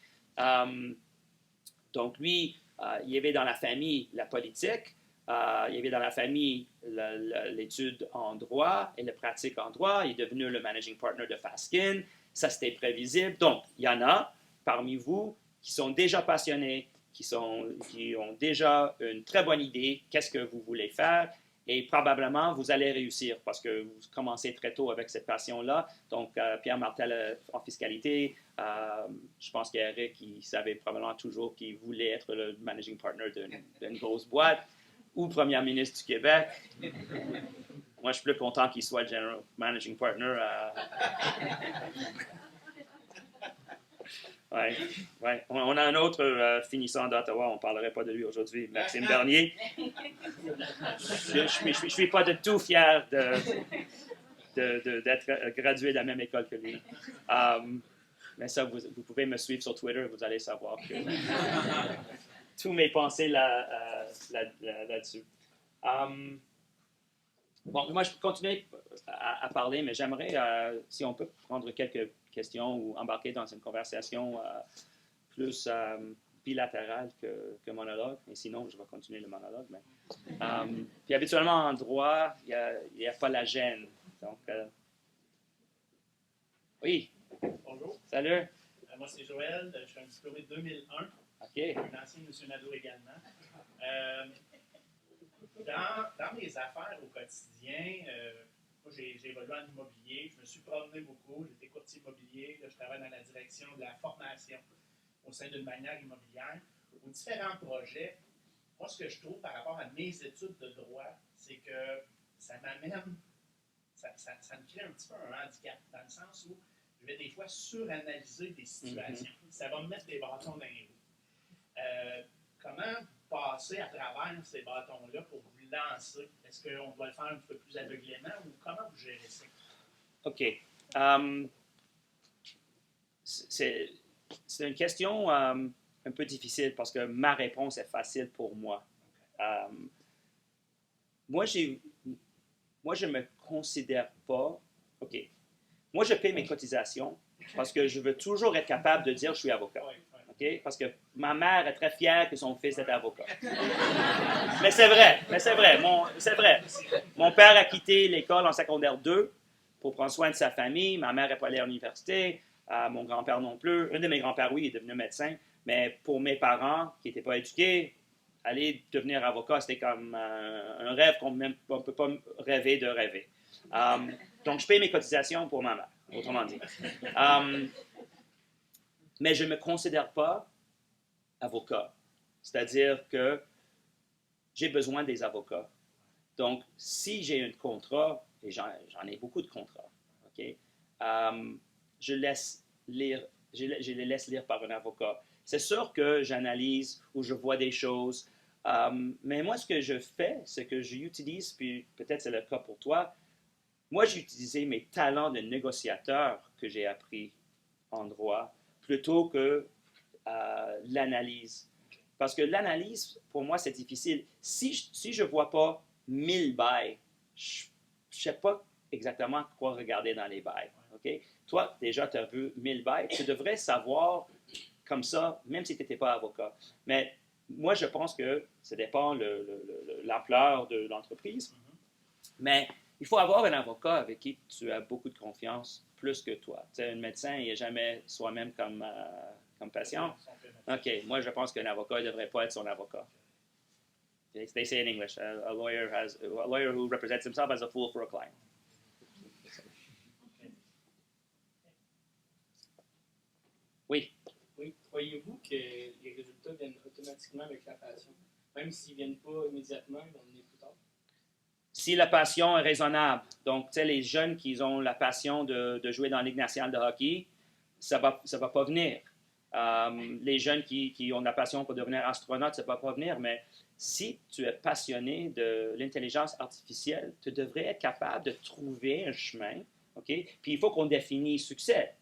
Donc, lui, il y avait dans la famille la politique, il y avait dans la famille l'étude en droit et la pratique en droit. Il est devenu le managing partner de Faskin. Ça, c'était prévisible. Donc, il y en a parmi vous qui sont déjà passionnés, qui ont déjà une très bonne idée, qu'est-ce que vous voulez faire, et probablement vous allez réussir parce que vous commencez très tôt avec cette passion-là. Donc, Pierre Martel en fiscalité, je pense qu'Eric, il savait probablement toujours qu'il voulait être le managing partner d'une grosse boîte ou premier ministre du Québec. Moi, je suis plus content qu'il soit general managing partner. Ouais. On a un autre finissant d'Ottawa, on ne parlerait pas de lui aujourd'hui, Maxime Bernier. Je ne suis pas de tout fier d'être gradué de la même école que lui. Mais ça, vous pouvez me suivre sur Twitter, vous allez savoir que tous mes pensées là-dessus. Bon, moi, je peux continuer à parler, mais j'aimerais, si on peut prendre quelques questions ou embarquer dans une conversation plus bilatérale que monologue. Et sinon, je vais continuer le monologue. Mais, puis habituellement, en droit, il n'y a pas la gêne. Donc, oui. Bonjour. Salut. Moi, c'est Joël. Je suis un diplômé de 2001. OK. Un ancien M. Nadeau également. Dans mes affaires au quotidien, moi, j'ai évolué en immobilier. Je me suis promené beaucoup. J'étais courtier immobilier. Là, je travaille dans la direction de la formation au sein d'une manière immobilière. Aux différents projets, moi, ce que je trouve par rapport à mes études de droit, c'est que ça m'amène, ça me crée un petit peu un handicap, dans le sens où je vais des fois suranalyser des situations. Ça va me mettre des bâtons dans les roues. Comment passer à travers ces bâtons-là pour vous lancer? Est-ce qu'on doit le faire un petit peu plus aveuglément ou comment vous gérez ça? OK. C'est une question un peu difficile parce que ma réponse est facile pour moi. Moi, je ne me considère pas... OK. Moi, je paie mes cotisations parce que je veux toujours être capable de dire que je suis avocat. Okay? Parce que ma mère est très fière que son fils est avocat. Mais c'est vrai. C'est vrai. Mon père a quitté l'école en secondaire 2 pour prendre soin de sa famille. Ma mère n'est pas allée à l'université. Mon grand-père non plus. Un de mes grands-pères, oui, est devenu médecin. Mais pour mes parents, qui n'étaient pas éduqués, aller devenir avocat, c'était comme un rêve qu'on ne peut pas rêver de rêver. Donc, je paye mes cotisations pour ma mère, autrement dit. Mais je ne me considère pas avocat. C'est-à-dire que j'ai besoin des avocats. Donc, si j'ai un contrat, et j'en ai beaucoup de contrats, okay, je les laisse lire par un avocat. C'est sûr que j'analyse ou je vois des choses, mais moi, ce que je fais, c'est que j'utilise, puis peut-être c'est le cas pour toi, moi, j'ai utilisé mes talents de négociateur que j'ai appris en droit plutôt que l'analyse. Parce que l'analyse, pour moi, c'est difficile. Si je ne vois pas 1000 bails, je ne sais pas exactement quoi regarder dans les bails. Okay? Toi, déjà, tu as vu 1000 bails. Tu devrais savoir comme ça, même si tu n'étais pas avocat. Mais moi, je pense que ça dépend l'ampleur de l'entreprise. Mais il faut avoir un avocat avec qui tu as beaucoup de confiance, plus que toi. Tu sais, un médecin, il n'est jamais soi-même comme patient. OK, moi, je pense qu'un avocat ne devrait pas être son avocat. They say in English, a lawyer who represents himself as a fool for a client. Oui. Oui. Croyez-vous que les résultats viennent automatiquement avec la passion? Même s'ils ne viennent pas immédiatement, ils vont venir plus tard? Si la passion est raisonnable. Donc, tu sais, les jeunes qui ont la passion de jouer dans la Ligue nationale de hockey, ça va pas venir. Les jeunes qui ont de la passion pour devenir astronaute, ça ne va pas venir, mais si tu es passionné de l'intelligence artificielle, tu devrais être capable de trouver un chemin, OK? Puis il faut qu'on définisse succès,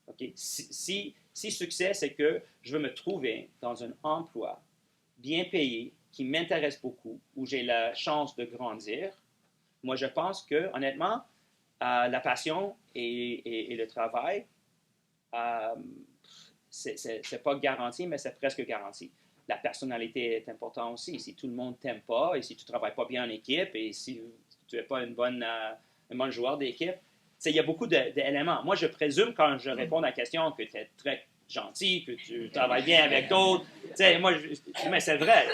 OK? Si succès, c'est que je veux me trouver dans un emploi bien payé, qui m'intéresse beaucoup, où j'ai la chance de grandir, moi, je pense que, honnêtement, la passion et le travail, c'est pas garanti, mais c'est presque garanti. La personnalité est importante aussi. Si tout le monde t'aime pas, et si tu travailles pas bien en équipe, et si tu n'es pas un bon joueur d'équipe, il y a beaucoup d'éléments. Moi, je présume, quand je réponds à la question, que tu es très gentil, que tu travailles bien avec d'autres. Mais c'est vrai,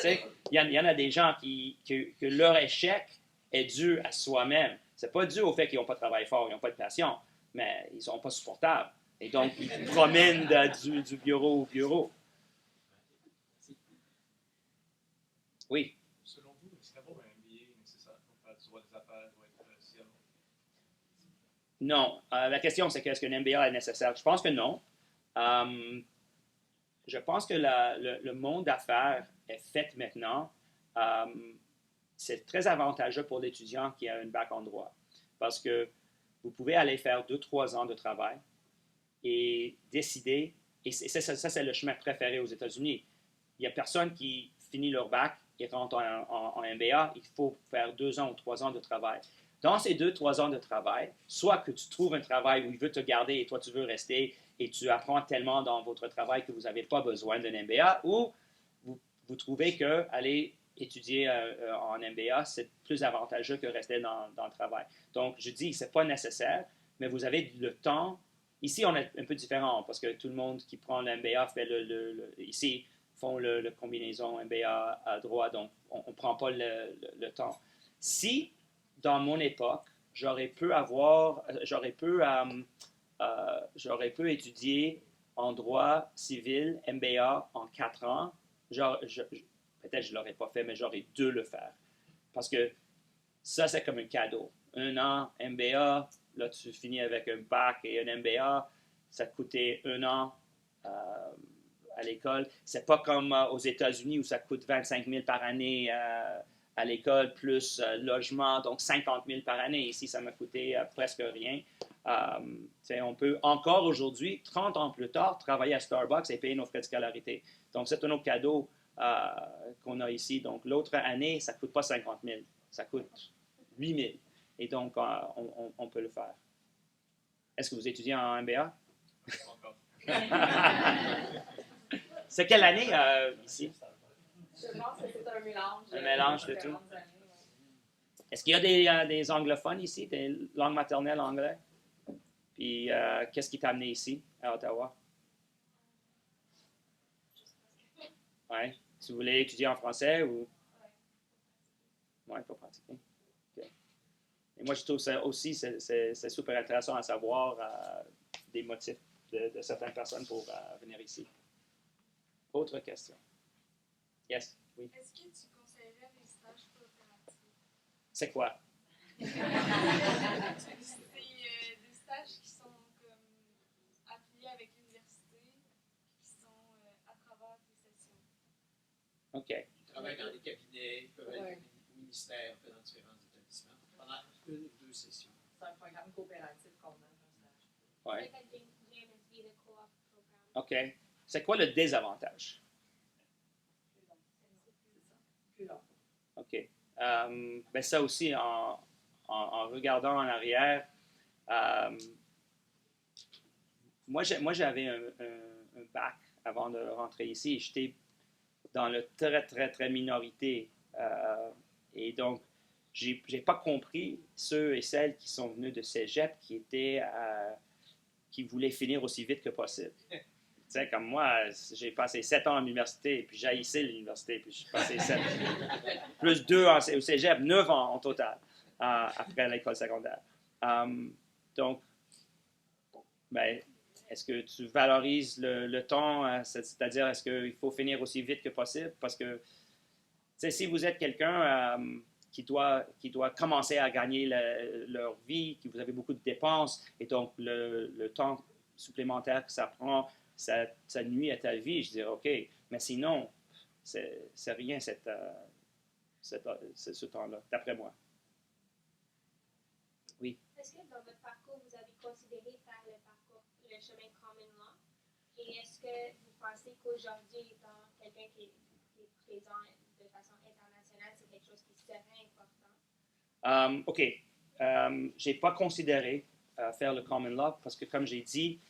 il y en a des gens que leur échec est dû à soi-même. C'est pas dû au fait qu'ils n'ont pas travaillé fort, ils n'ont pas de passion, mais ils ne sont pas supportables. Et donc, ils promènent du bureau au bureau. Oui. Selon vous, est-ce qu'avoir un MBA est nécessaire pour faire du droit des affaires ou être CMO? Non. La question, c'est est-ce qu'un MBA est nécessaire? Je pense que non. Je pense que le monde d'affaires est fait maintenant. C'est très avantageux pour l'étudiant qui a un bac en droit parce que vous pouvez aller faire 2-3 ans de travail et décider, et ça c'est le chemin préféré aux États-Unis. Il n'y a personne qui finit leur bac et rentre en MBA, il faut faire 2 ans ou 3 ans de travail. Dans ces 2-3 ans de travail, soit que tu trouves un travail où il veut te garder et toi tu veux rester et tu apprends tellement dans votre travail que vous n'avez pas besoin d'un MBA, ou vous trouvez que aller étudier en MBA, c'est plus avantageux que rester dans le travail. Donc, je dis que ce n'est pas nécessaire, mais vous avez le temps. Ici, on est un peu différent parce que tout le monde qui prend l'MBA fait ici font le combinaison MBA à droit, donc on ne prend pas le temps. Si, dans mon époque, j'aurais pu étudier en droit civil MBA en 4 ans, peut-être je ne l'aurais pas fait, mais j'aurais dû le faire. Parce que ça, c'est comme un cadeau. 1 an MBA, là, tu finis avec un bac et un MBA, ça te coûtait 1 an à l'école. C'est pas comme aux États-Unis où ça coûte 25 000 par année à l'école, plus logement, donc 50 000 par année. Ici, ça m'a coûté presque rien. On peut encore aujourd'hui, 30 ans plus tard, travailler à Starbucks et payer nos frais de scolarité. Donc, c'est un autre cadeau qu'on a ici. Donc, l'autre année, ça ne coûte pas 50 000, ça coûte 8 000. Et donc, on peut le faire. Est-ce que vous étudiez en MBA? Encore. C'est quelle année ici? Je pense que c'est un mélange. Un mélange de tout. différentes années, ouais. Est-ce qu'il y a des anglophones ici, des langues maternelles anglais? Puis, qu'est-ce qui t'a amené ici, à Ottawa? Ouais. Tu voulais étudier en français ou? Oui, pour pratiquer. Okay. Et moi, je trouve ça aussi, c'est super intéressant à savoir des motifs de certaines personnes pour venir ici. Autre question? Yes? Oui. Est-ce que tu conseillerais des stages coopératifs? C'est quoi? C'est des stages qui sont comme affiliés avec l'université, qui sont à travers tes sessions. OK. Ils travaillent dans des cabinets, ils peuvent être Ouais. au ministère, dans différents établissements, pendant 1 ou 2 sessions. C'est un programme coopératif qu'on a un stage. Ouais. Like a JMSB, the co-op program. OK. C'est quoi le désavantage? Plus long. OK. Ben ça aussi, en regardant en arrière, moi j'avais un bac avant de rentrer ici. J'étais dans le très, très, très minorité. Et donc, j'ai pas compris ceux et celles qui sont venus de cégep qui voulaient finir aussi vite que possible. Tu sais, comme moi, j'ai passé 7 ans à l'université, et puis j'ai haïssé l'université, puis j'ai passé 7, plus 2 ans au cégep, 9 ans en total, après l'école secondaire. Donc, ben, est-ce que tu valorises le temps, c'est-à-dire est-ce qu'il faut finir aussi vite que possible? Parce que, tu sais, si vous êtes quelqu'un qui doit commencer à gagner leur vie, que vous avez beaucoup de dépenses, et donc le temps supplémentaire que ça prend ça nuit à ta vie, je dirais OK. Mais sinon, c'est rien ce temps-là, d'après moi. Oui. Est-ce que dans votre parcours, vous avez considéré faire le chemin Common Law? Et est-ce que vous pensez qu'aujourd'hui, étant quelqu'un qui est présent de façon internationale, c'est quelque chose qui serait important? OK. Je n'ai pas considéré faire le Common Law parce que, comme j'ai dit,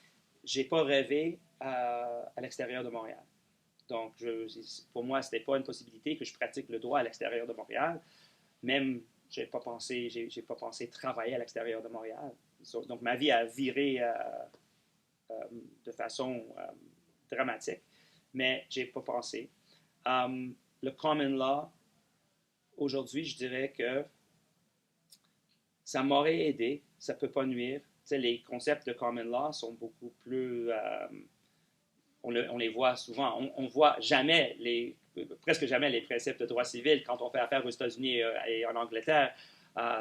je n'ai pas rêvé à l'extérieur de Montréal. Donc, pour moi, ce n'était pas une possibilité que je pratique le droit à l'extérieur de Montréal. Même, je n'ai pas pensé travailler à l'extérieur de Montréal. Donc, ma vie a viré de façon dramatique, mais je n'ai pas pensé. Le Common Law, aujourd'hui, je dirais que ça m'aurait aidé, ça ne peut pas nuire. Tu sais, les concepts de Common Law sont beaucoup plus... on les voit souvent. On ne voit jamais, presque jamais les préceptes de droit civil quand on fait affaire aux États-Unis et en Angleterre,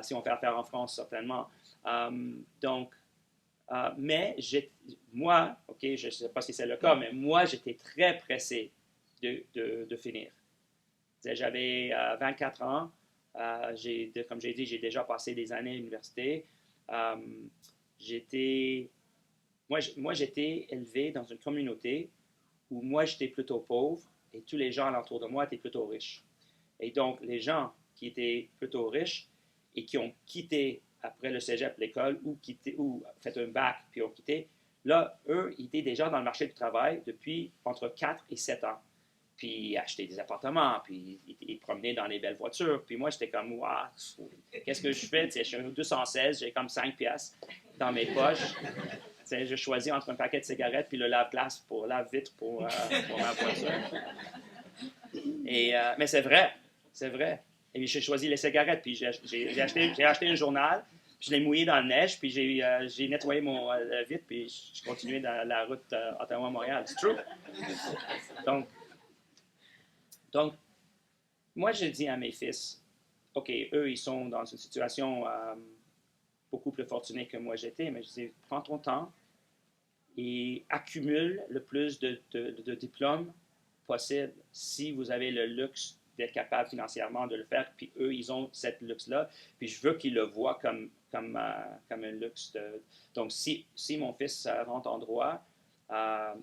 si on fait affaire en France, certainement. Mais moi, OK, je ne sais pas si c'est le cas, mais moi, j'étais très pressé de finir. J'avais 24 ans. Comme j'ai dit, j'ai déjà passé des années à l'université. Moi, j'étais élevé dans une communauté où moi, j'étais plutôt pauvre et tous les gens alentour de moi étaient plutôt riches. Et donc, les gens qui étaient plutôt riches et qui ont quitté après le cégep, l'école, ou fait un bac, puis ont quitté, là, eux, ils étaient déjà dans le marché du travail depuis entre 4 et 7 ans. Puis ils achetaient des appartements, puis ils promenaient dans les belles voitures. Puis moi, j'étais comme, waouh, qu'est-ce que je fais? Je suis un 216, j'ai comme 5 piastres dans mes poches. Je choisis entre un paquet de cigarettes puis le lave-glace pour lave-vitre pour ma voiture. Mais c'est vrai. Et j'ai choisi les cigarettes, puis j'ai acheté un journal, puis je l'ai mouillé dans la neige, puis j'ai nettoyé mon vitre, puis je continuais dans la route Ottawa-Montréal. C'est true. Donc, moi, je dis à mes fils, OK, eux, ils sont dans une situation beaucoup plus fortunée que moi j'étais, mais je dis, prends ton temps et accumule le plus de diplômes possible si vous avez le luxe d'être capable financièrement de le faire, puis eux, ils ont cette luxe-là, puis je veux qu'ils le voient comme un luxe. Donc, si mon fils rentre en droit,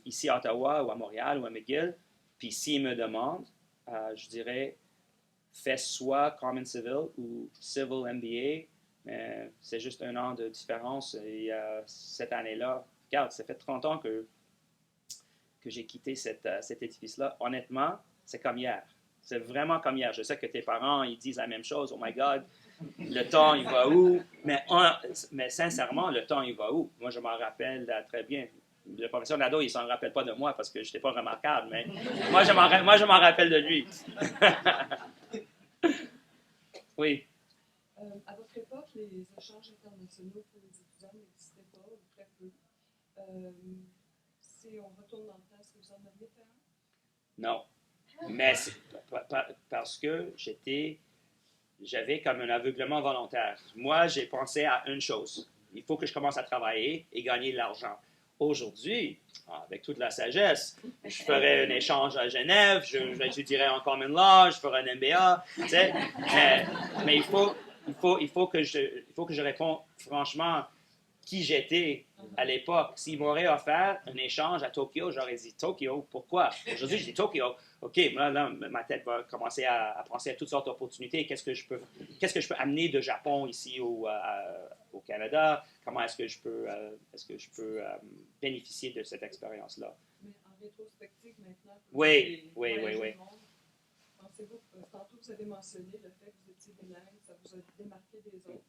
ici à Ottawa ou à Montréal ou à McGill, puis s'il me demande, je dirais, fais soit Common Civil ou Civil MBA, mais c'est juste 1 an de différence. Et cette année-là, regarde, ça fait 30 ans que j'ai quitté cet édifice-là. Honnêtement, c'est comme hier. C'est vraiment comme hier. Je sais que tes parents, ils disent la même chose. Oh my God, le temps, il va où? Mais sincèrement, le temps, il va où? Moi, je m'en rappelle très bien. Le professeur Nadeau, il ne s'en rappelle pas de moi parce que je n'étais pas remarquable, mais moi, je m'en rappelle de lui. Oui. À votre époque, les échanges internationaux pour les étudiants n'existaient pas, ou très peu. Si on retourne dans le temps, est-ce que vous en auriez fait un? Non. Mais c'est parce que j'avais comme un aveuglement volontaire. Moi, j'ai pensé à une chose. Il faut que je commence à travailler et gagner de l'argent. Aujourd'hui, avec toute la sagesse, je ferais un échange à Genève, j'étudierais en Common Law, je ferais un MBA, tu sais. Mais il faut que je réponde franchement qui j'étais à l'époque. S'ils m'auraient offert un échange à Tokyo, j'aurais dit Tokyo. Pourquoi? Aujourd'hui, je dis Tokyo. OK, là, ma tête va commencer à penser à toutes sortes d'opportunités. Qu'est-ce que je peux amener de Japon ici au Canada? Comment est-ce que je peux bénéficier de cette expérience-là? Mais en rétrospective, maintenant, Oui. Pensez-vous, tantôt vous avez mentionné le fait que vous étiez bilingue, ça vous a démarqué des autres.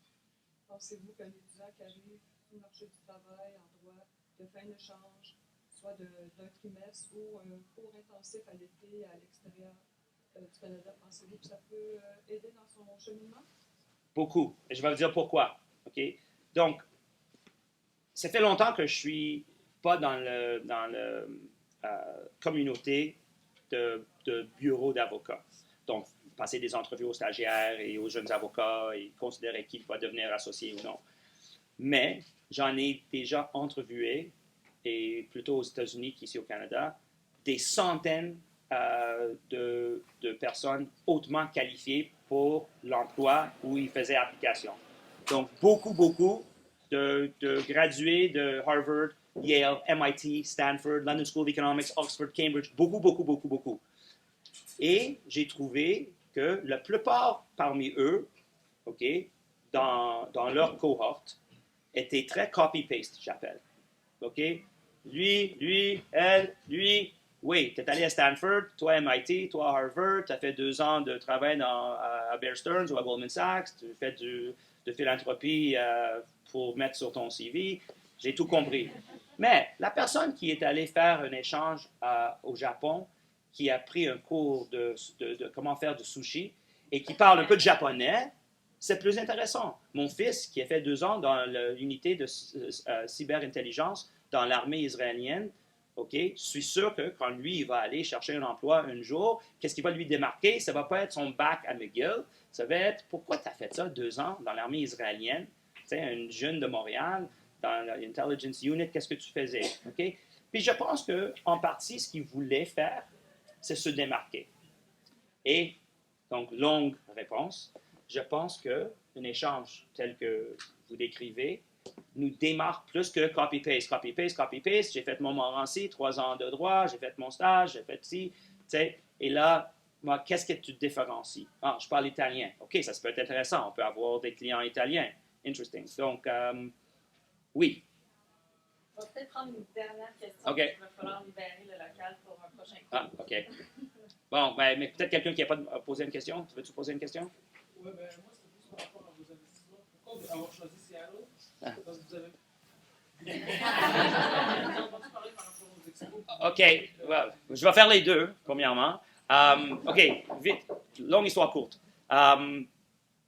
Pensez-vous qu'un étudiant qui arrive sur le marché du travail en droit, de fin d'échange, soit d'un trimestre ou un cours intensif à l'été à l'extérieur du Canada, pensez-vous que ça peut aider dans son cheminement? Beaucoup. Et je vais vous dire pourquoi. OK? Donc, ça fait longtemps que je ne suis pas dans la communauté de bureaux d'avocats. Donc, passer des entrevues aux stagiaires et aux jeunes avocats et considérer qui va devenir associé ou non. Mais j'en ai déjà entrevué et plutôt aux États-Unis qu'ici au Canada, des centaines de personnes hautement qualifiées pour l'emploi où ils faisaient application. Donc, beaucoup de gradués de Harvard, Yale, MIT, Stanford, London School of Economics, Oxford, Cambridge, beaucoup. Et j'ai trouvé que la plupart parmi eux, OK, dans leur cohorte, étaient très copy-paste, j'appelle. OK? Lui, elle, lui. Oui, tu es allé à Stanford, toi à MIT, toi à Harvard, tu as fait 2 ans de travail à Bear Stearns ou à Goldman Sachs, tu fais de philanthropie pour mettre sur ton CV. J'ai tout compris. Mais la personne qui est allée faire un échange au Japon, qui a pris un cours de comment faire du sushi et qui parle un peu de japonais, c'est plus intéressant. Mon fils, qui a fait 2 ans dans l'unité de cyberintelligence dans l'armée israélienne, OK, je suis sûr que quand lui, il va aller chercher un emploi un jour, qu'est-ce qui va lui démarquer? Ça ne va pas être son bac à McGill, ça va être pourquoi tu as fait ça 2 ans dans l'armée israélienne? Tu sais, un jeune de Montréal, dans l'Intelligence Unit, qu'est-ce que tu faisais? OK? Puis je pense qu'en partie, ce qu'il voulait faire, c'est se démarquer. Et, donc, longue réponse, je pense qu'un échange tel que vous décrivez nous démarque plus que copy-paste. Copy-paste. J'ai fait mon Montmorency, 3 ans de droit, j'ai fait mon stage, j'ai fait ci, tu sais. Et là, moi, qu'est-ce que tu te différencies? Ah, je parle italien. OK, ça peut être intéressant. On peut avoir des clients italiens. Interesting. Donc, oui. On va peut-être prendre une dernière question. OK. Il va falloir libérer le local pour un prochain cours. Ah, OK. Bon, ben, mais peut-être quelqu'un qui n'a pas posé une question. Veux-tu poser une question? Oui, ben moi, c'était plus par rapport à vos investissements. Pourquoi avoir choisi Seattle? Ah. Parce que vous avez. OK. Well, je vais faire les deux, premièrement. OK, vite. Longue histoire courte. Un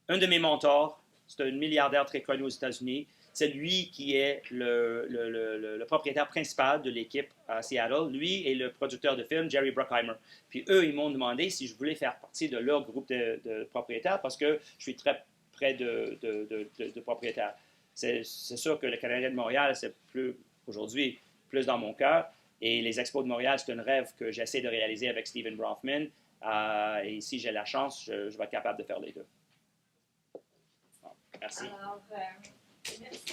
de mes mentors, c'est un milliardaire très connu aux États-Unis. C'est lui qui est le propriétaire principal de l'équipe à Seattle. Lui et le producteur de film, Jerry Bruckheimer. Puis eux, ils m'ont demandé si je voulais faire partie de leur groupe de propriétaires parce que je suis très près de propriétaires. C'est sûr que le Canadien de Montréal, c'est aujourd'hui plus dans mon cœur. Et les Expos de Montréal, c'est un rêve que j'essaie de réaliser avec Stephen Bronfman. Et si j'ai la chance, je vais être capable de faire les deux. Bon, merci. Alors, merci.